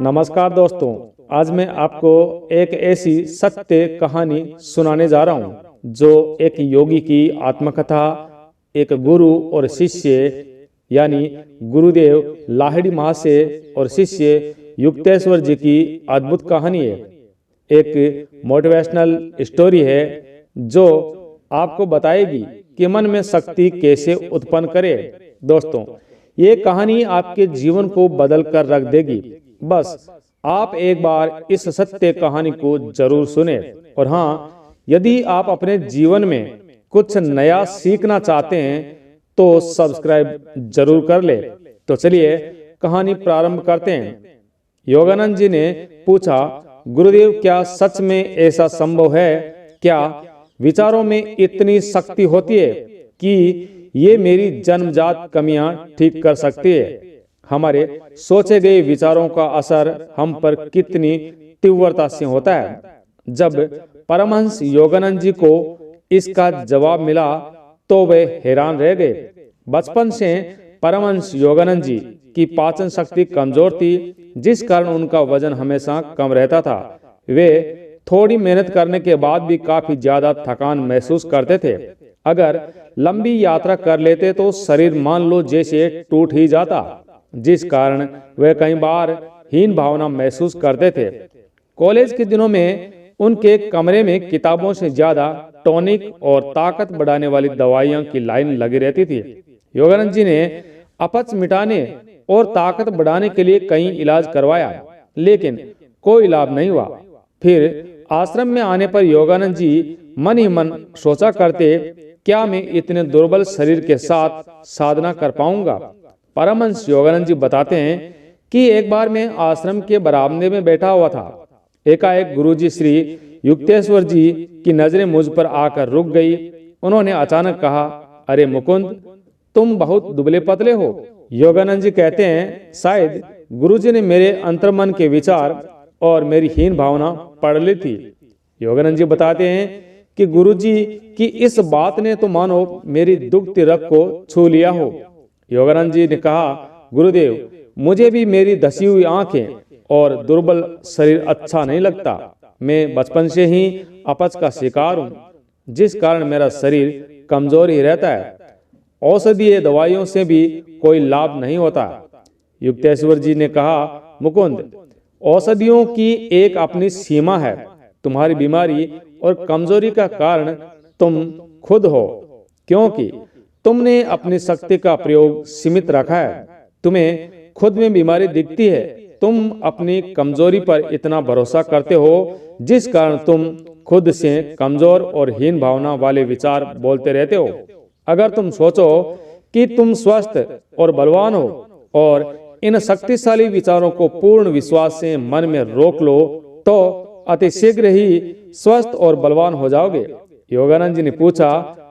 नमस्कार दोस्तों, आज मैं आपको एक ऐसी सत्य कहानी सुनाने जा रहा हूँ जो एक योगी की आत्मकथा, एक गुरु और शिष्य यानी गुरुदेव लाहिड़ी महाशय और शिष्य युक्तेश्वर जी की अद्भुत कहानी है। एक मोटिवेशनल स्टोरी है जो आपको बताएगी कि मन में शक्ति कैसे उत्पन्न करे। दोस्तों, ये कहानी आपके जीवन को बदल कर रख देगी। बस आप एक बार इस सत्य कहानी को जरूर सुने। और हाँ, यदि आप अपने जीवन में कुछ नया सीखना चाहते हैं तो सब्सक्राइब जरूर कर ले। तो चलिए कहानी प्रारंभ करते हैं। योगानंद जी ने पूछा, गुरुदेव, क्या सच में ऐसा संभव है? क्या विचारों में इतनी शक्ति होती है कि ये मेरी जन्मजात कमियां ठीक कर सकती है? हमारे सोचे गए विचारों का असर हम पर कितनी तीव्रता से होता है। जब परमहंस योगानंद जी को इसका जवाब मिला तो वे हैरान रह गए। बचपन से परमहंस योगानंद जी की पाचन शक्ति कमजोर थी, जिस कारण उनका वजन हमेशा कम रहता था। वे थोड़ी मेहनत करने के बाद भी काफी ज्यादा थकान महसूस करते थे। अगर लंबी यात्रा कर लेते तो शरीर मान लो जैसे टूट ही जाता, जिस कारण वे कई बार हीन भावना महसूस करते थे। कॉलेज के दिनों में उनके कमरे में किताबों से ज्यादा टॉनिक और ताकत बढ़ाने वाली दवाइयों की लाइन लगी रहती थी। योगानंद जी ने अपच मिटाने और ताकत बढ़ाने के लिए कई इलाज करवाया, लेकिन कोई लाभ नहीं हुआ। फिर आश्रम में आने पर योगानंद जी मन ही मन सोचा करते, क्या मैं इतने दुर्बल शरीर के साथ साधना कर पाऊंगा? परमहंस योगानंद जी बताते हैं कि एक बार मैं आश्रम के बरामदे में बैठा हुआ था। एकाएक गुरुजी श्री युक्तेश्वर जी की नजरें मुझ पर आकर रुक गई। उन्होंने अचानक कहा, अरे मुकुंद, तुम बहुत दुबले पतले हो। योगानंद जी कहते हैं, शायद गुरुजी ने मेरे अंतर्मन के विचार और मेरी हीन भावना पढ़ ली थी। योगानंद जी बताते हैं कि गुरुजी की इस बात ने तो मानो मेरी दुखती रग को छू लिया हो। योगानंद जी ने कहा, गुरुदेव, मुझे भी मेरी धसी हुई आंखें और दुर्बल शरीर अच्छा नहीं लगता। मैं बचपन से ही अपच का शिकार हूँ, जिस कारण मेरा शरीर कमजोर ही रहता है। औषधीय दवाइयों से भी कोई लाभ नहीं होता। युक्तेश्वर जी ने कहा, मुकुंद, औषधियों की एक अपनी सीमा है। तुम्हारी बीमारी और कमजोरी का कारण तुम खुद हो, क्योंकि तुमने अपनी शक्ति का प्रयोग सीमित रखा है। तुम्हें खुद में बीमारी दिखती है। तुम अपनी कमजोरी पर इतना भरोसा करते हो, जिस कारण तुम खुद से कमजोर और हीन भावना वाले विचार बोलते रहते हो। अगर तुम सोचो कि तुम स्वस्थ और बलवान हो और इन शक्तिशाली विचारों को पूर्ण विश्वास से मन में रोक लो, तो अति शीघ्र ही स्वस्थ और बलवान हो जाओगे। योगानंद जी ने पूछा,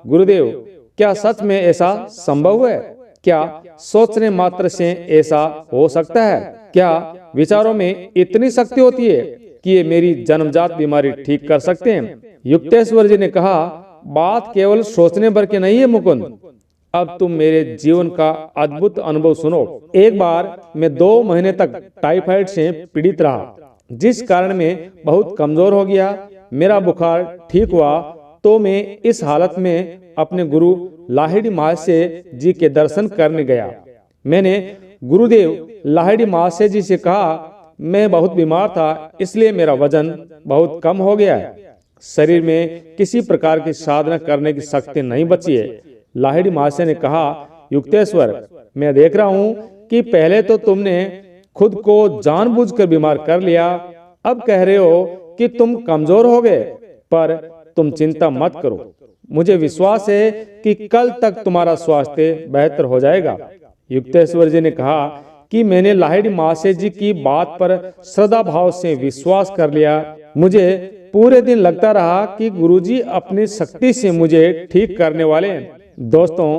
गुरुदेव, क्या सच में ऐसा संभव है? क्या सोचने मात्र से ऐसा हो सकता है? क्या विचारों में इतनी शक्ति होती है कि ये मेरी जन्मजात बीमारी ठीक कर सकते हैं? युक्तेश्वर जी ने कहा, बात केवल सोचने भर की नहीं है मुकुंद। अब तुम मेरे जीवन का अद्भुत अनुभव सुनो। एक बार मैं 2 महीने तक टाइफाइड से पीड़ित रहा, जिस कारण मैं बहुत कमजोर हो गया। मेरा बुखार ठीक हुआ तो मैं इस हालत में अपने गुरु लाहिड़ी महाशय जी के दर्शन करने गया। मैंने गुरुदेव लाहिड़ी महाशय जी से कहा, मैं बहुत बीमार था, इसलिए मेरा वजन बहुत कम हो गया है। शरीर में किसी प्रकार की साधना करने की शक्ति नहीं बची है। लाहिड़ी महाशय ने कहा, युक्तेश्वर, मैं देख रहा हूँ कि पहले तो तुमने खुद को जानबूझकर बीमार कर लिया, अब कह रहे हो कि तुम कमजोर हो गए। पर तुम चिंता मत करो, मुझे विश्वास है कि कल तक तुम्हारा स्वास्थ्य बेहतर हो जाएगा। युक्तेश्वर जी ने कहा कि मैंने लाहिड़ी महाशय जी की बात पर श्रद्धा भाव से विश्वास कर लिया। मुझे पूरे दिन लगता रहा कि गुरुजी अपनी शक्ति से मुझे ठीक करने वाले हैं। दोस्तों,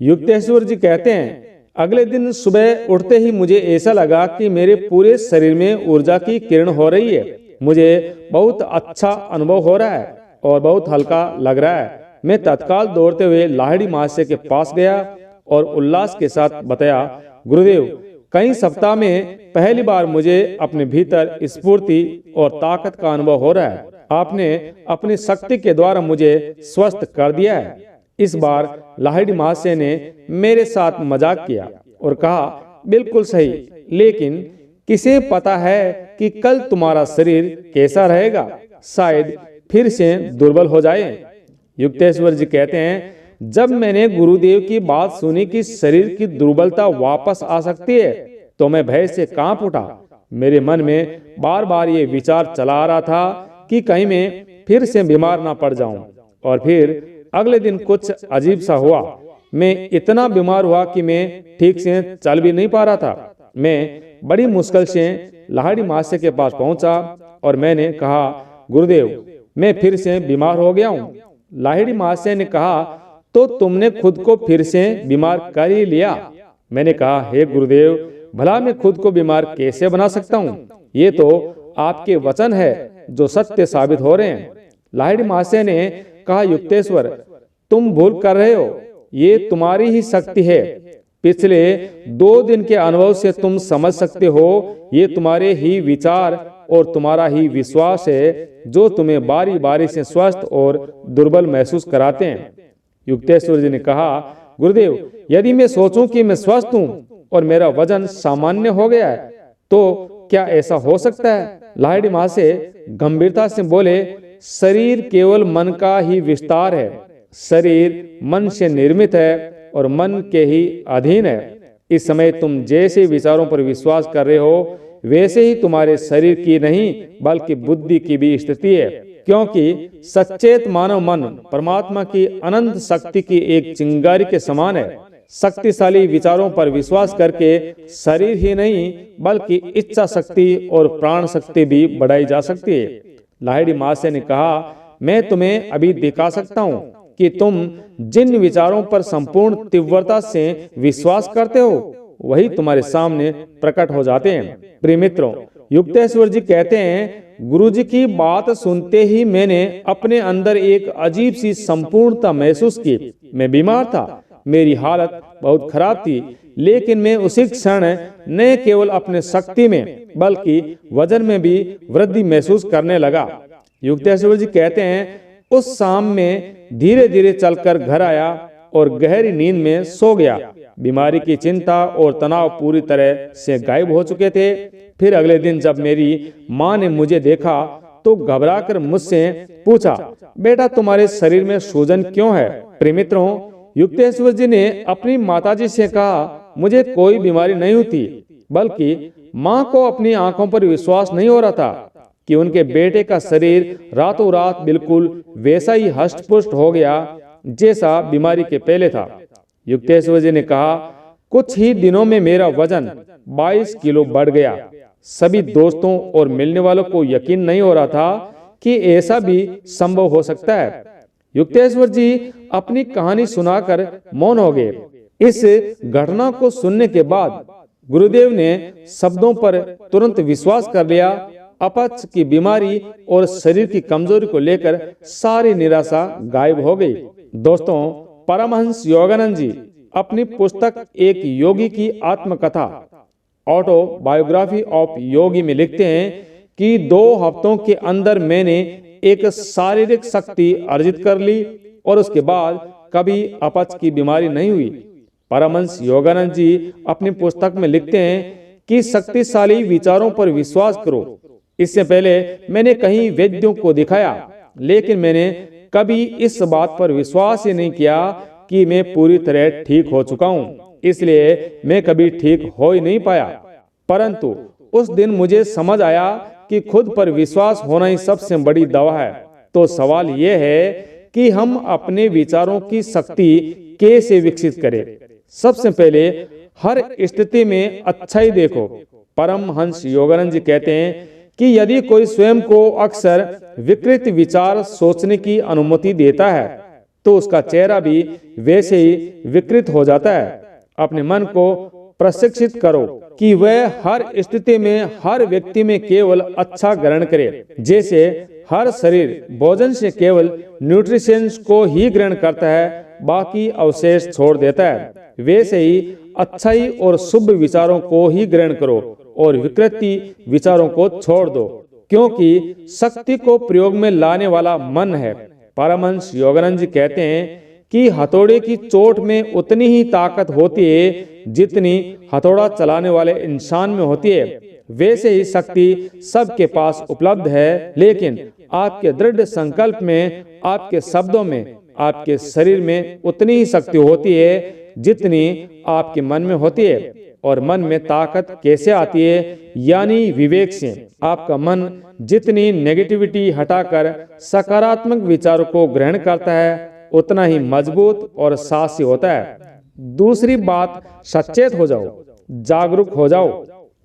युक्तेश्वर जी कहते हैं, अगले दिन सुबह उठते ही मुझे ऐसा लगा कि मेरे पूरे शरीर में ऊर्जा की किरण हो रही है। मुझे बहुत अच्छा अनुभव हो रहा है और बहुत हल्का लग रहा है। मैं तत्काल दौड़ते हुए लाहिड़ी महाशय के पास गया और उल्लास के साथ बताया, गुरुदेव, कई सप्ताह में पहली बार मुझे अपने भीतर स्फूर्ति और ताकत का अनुभव हो रहा है। आपने अपनी शक्ति के द्वारा मुझे स्वस्थ कर दिया है। इस बार लाहिड़ी महाशय ने मेरे साथ मजाक किया और कहा, बिल्कुल सही, लेकिन किसे पता है कि कल तुम्हारा शरीर कैसा रहेगा, शायद फिर से दुर्बल हो जाए। युक्तेश्वर जी कहते हैं, जब मैंने गुरुदेव की बात सुनी कि शरीर की दुर्बलता वापस आ सकती है, तो मैं भय से कांप उठा। मेरे मन में बार बार ये विचार चला आ रहा था कि कहीं मैं फिर से बीमार ना पड़ जाऊं। और फिर अगले दिन कुछ अजीब सा हुआ। मैं इतना बीमार हुआ कि मैं ठीक से चल भी नहीं पा रहा था। मैं बड़ी मुश्किल से लाहिड़ी महाशय के पास पहुंचा और मैंने कहा, गुरुदेव, मैं फिर से बीमार हो गया हूँ। लाहिड़ी महाशय ने कहा, तो तुमने खुद को फिर से बीमार कर ही लिया। मैंने कहा, हे गुरुदेव, भला मैं खुद को बीमार कैसे बना सकता हूँ? ये तो आपके वचन है जो सत्य साबित हो रहे हैं। लाहिड़ी महाशय ने कहा, युक्तेश्वर, तुम भूल कर रहे हो, ये तुम्हारी ही शक्ति है। पिछले 2 दिन के अनुभव से तुम समझ सकते हो, ये तुम्हारे ही विचार और तुम्हारा ही विश्वास है जो तुम्हें बारी बारी से स्वस्थ और दुर्बल महसूस कराते हैं। युक्तेश्वर जी ने कहा, गुरुदेव, यदि मैं सोचूं कि मैं स्वस्थ हूं और मेरा वजन सामान्य हो गया है, तो क्या ऐसा हो सकता है? लाहिड़ी महाशय गंभीरता से बोले, शरीर केवल मन का ही विस्तार है। शरीर मन से निर्मित है और मन के ही अधीन है। इस समय तुम जैसे विचारों पर विश्वास कर रहे हो, वैसे ही तुम्हारे शरीर की नहीं बल्कि बुद्धि की भी स्थिति है, क्योंकि सचेत मानव मन परमात्मा की अनंत शक्ति की एक चिंगारी के समान है। शक्तिशाली विचारों पर विश्वास करके शरीर ही नहीं बल्कि इच्छा शक्ति और प्राण शक्ति भी बढ़ाई जा सकती है। लाहिड़ी महाशय ने कहा, मैं तुम्हें अभी दिखा सकता हूँ कि तुम जिन विचारों पर संपूर्ण तीव्रता से विश्वास करते हो, वही तुम्हारे सामने प्रकट हो जाते हैं। प्रिय मित्रों, युक्तेश्वर जी कहते हैं, गुरुजी की बात सुनते ही मैंने अपने अंदर एक अजीब सी संपूर्णता महसूस की। मैं बीमार था, मेरी हालत बहुत खराब थी, लेकिन मैं उसी क्षण न केवल अपने शक्ति में बल्कि वजन में भी वृद्धि महसूस करने लगा। युक्तेश्वर जी कहते हैं, उस शाम में धीरे धीरे चलकर घर आया और गहरी नींद में सो गया। बीमारी की चिंता और तनाव पूरी तरह से गायब हो चुके थे। फिर अगले दिन जब मेरी माँ ने मुझे देखा तो घबराकर मुझसे पूछा, बेटा, तुम्हारे शरीर में सूजन क्यों है? प्रिय मित्रों, युक्तेश्वर जी ने अपनी माताजी से कहा, मुझे कोई बीमारी नहीं होती, बल्कि माँ को अपनी आंखों पर विश्वास नहीं हो रहा था कि उनके बेटे का शरीर रातों रात बिल्कुल वैसा ही हष्ट पुष्ट हो गया जैसा बीमारी के पहले था। युक्तेश्वर जी ने कहा, कुछ ही दिनों में मेरा वजन 22 किलो बढ़ गया। सभी दोस्तों और मिलने वालों को यकीन नहीं हो रहा था कि ऐसा भी संभव हो सकता है। युक्तेश्वर जी अपनी कहानी सुनाकर मौन हो गए। इस घटना को सुनने के बाद गुरुदेव ने शब्दों पर तुरंत विश्वास कर लिया। अपच की बीमारी और शरीर की कमजोरी को लेकर सारी निराशा गायब हो गई। दोस्तों, परमहंस योगानंद जी अपनी पुस्तक एक योगी की आत्मकथा ऑटोबायोग्राफी ऑफ योगी में लिखते हैं कि 2 हफ्तों के अंदर मैंने एक शारीरिक शक्ति अर्जित कर ली और उसके बाद कभी अपच की बीमारी नहीं हुई। परमहंस योगानंद जी अपनी पुस्तक में लिखते हैं कि शक्तिशाली विचारों पर विश्वास करो। इससे पहले मैंने कई वैद्यों को दिखाया, लेकिन मैंने कभी इस बात पर विश्वास ही नहीं किया कि मैं पूरी तरह ठीक हो चुका हूँ, इसलिए मैं कभी ठीक हो ही नहीं पाया। परंतु उस दिन मुझे समझ आया कि खुद पर विश्वास होना ही सबसे बड़ी दवा है। तो सवाल यह है कि हम अपने विचारों की शक्ति कैसे विकसित करें। सबसे पहले हर स्थिति में अच्छा ही देखो। परमहंस योगानंद जी कहते हैं कि यदि कोई स्वयं को अक्सर विकृत विचार सोचने की अनुमति देता है तो उसका चेहरा भी वैसे ही विकृत हो जाता है। अपने मन को प्रशिक्षित करो कि वह हर स्थिति में हर व्यक्ति में केवल अच्छा ग्रहण करे। जैसे हर शरीर भोजन से केवल न्यूट्रिशंस को ही ग्रहण करता है, बाकी अवशेष छोड़ देता है। वैसे ही अच्छाई और शुभ विचारों को ही ग्रहण करो और विकृति विचारों को छोड़ दो, क्योंकि शक्ति को प्रयोग में लाने वाला मन है। परमहंस योगानंद जी कहते हैं कि हथौड़े की चोट में उतनी ही ताकत होती है जितनी हथौड़ा चलाने वाले इंसान में होती है। वैसे ही शक्ति सबके पास उपलब्ध है, लेकिन आपके दृढ़ संकल्प में, आपके शब्दों में, आपके शरीर में उतनी ही शक्ति होती है जितनी आपके मन में होती है। और मन में ताकत कैसे आती है? यानी विवेक से। आपका मन जितनी नेगेटिविटी हटाकर सकारात्मक विचारों को ग्रहण करता है, उतना ही मजबूत और साहसी होता है। दूसरी बात, सचेत हो जाओ, जागरूक हो जाओ।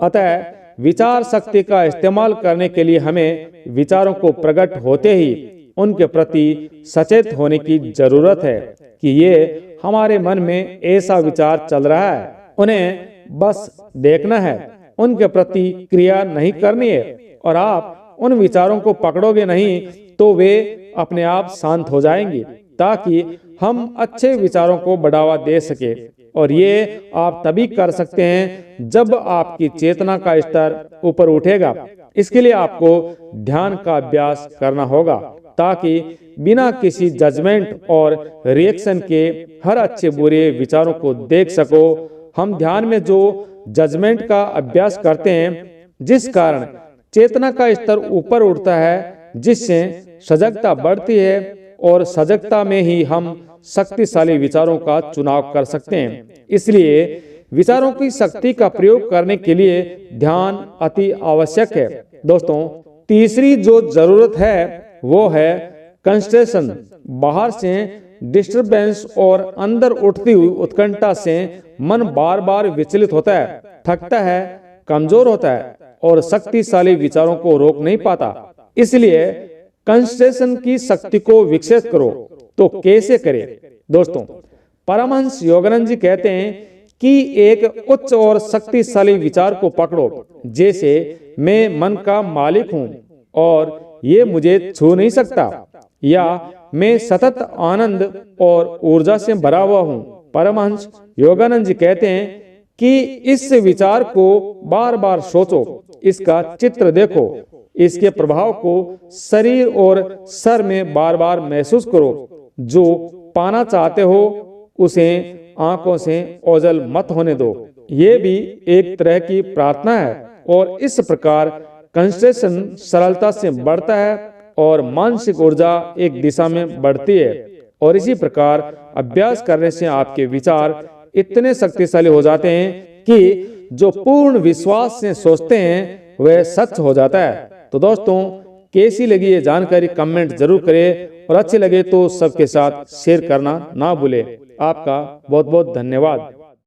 अतः विचार शक्ति का इस्तेमाल करने के लिए हमें विचारों को प्रकट होते ही उनके प्रति सचेत होने की जरूरत है कि ये हमारे मन में ऐसा विचार चल रहा है। उन्हें बस देखना है, उनके प्रति क्रिया नहीं करनी है। और आप उन विचारों को पकड़ोगे नहीं तो वे अपने आप शांत हो जाएंगे, ताकि हम अच्छे विचारों को बढ़ावा दे सके। और ये आप तभी कर सकते हैं जब आपकी चेतना का स्तर ऊपर उठेगा। इसके लिए आपको ध्यान का अभ्यास करना होगा, ताकि बिना किसी जजमेंट और रिएक्शन के हर अच्छे बुरे विचारों को देख सको। हम ध्यान में जो जजमेंट का अभ्यास करते हैं, जिस कारण चेतना का स्तर ऊपर उठता है, जिससे सजगता बढ़ती है, और सजगता में ही हम शक्तिशाली विचारों का चुनाव कर सकते हैं। इसलिए विचारों की शक्ति का प्रयोग करने के लिए ध्यान अति आवश्यक है। दोस्तों, तीसरी जो जरूरत है वो है कंसंट्रेशन। बाहर से डिस्टरबेंस और अंदर उठती हुई उत्कंठा से मन बार बार विचलित होता है, थकता है, कमजोर होता है और शक्तिशाली विचारों को रोक नहीं पाता। इसलिए कंसंट्रेशन की शक्ति को विकसित करो। तो कैसे करें? दोस्तों, परमहंस योगानंद जी कहते हैं कि एक उच्च और शक्तिशाली विचार को पकड़ो, जैसे मैं मन का मालिक हूं और ये मुझे छू नहीं सकता, या मैं सतत आनंद और ऊर्जा से भरा हुआ हूं। परमहंस योगानंद जी कहते हैं कि इस विचार को बार बार सोचो, इसका चित्र देखो, इसके प्रभाव को शरीर और सर में बार बार महसूस करो। जो पाना चाहते हो उसे आंखों से ओझल मत होने दो। ये भी एक तरह की प्रार्थना है। और इस प्रकार कंसंट्रेशन सरलता से बढ़ता है और मानसिक ऊर्जा एक दिशा में बढ़ती है। और इसी प्रकार अभ्यास करने से आपके विचार इतने शक्तिशाली हो जाते हैं कि जो पूर्ण विश्वास से सोचते हैं वह सच हो जाता है। तो दोस्तों, कैसी लगी ये जानकारी कमेंट जरूर करें, और अच्छी लगे तो सबके साथ शेयर करना ना भूलें। आपका बहुत बहुत धन्यवाद।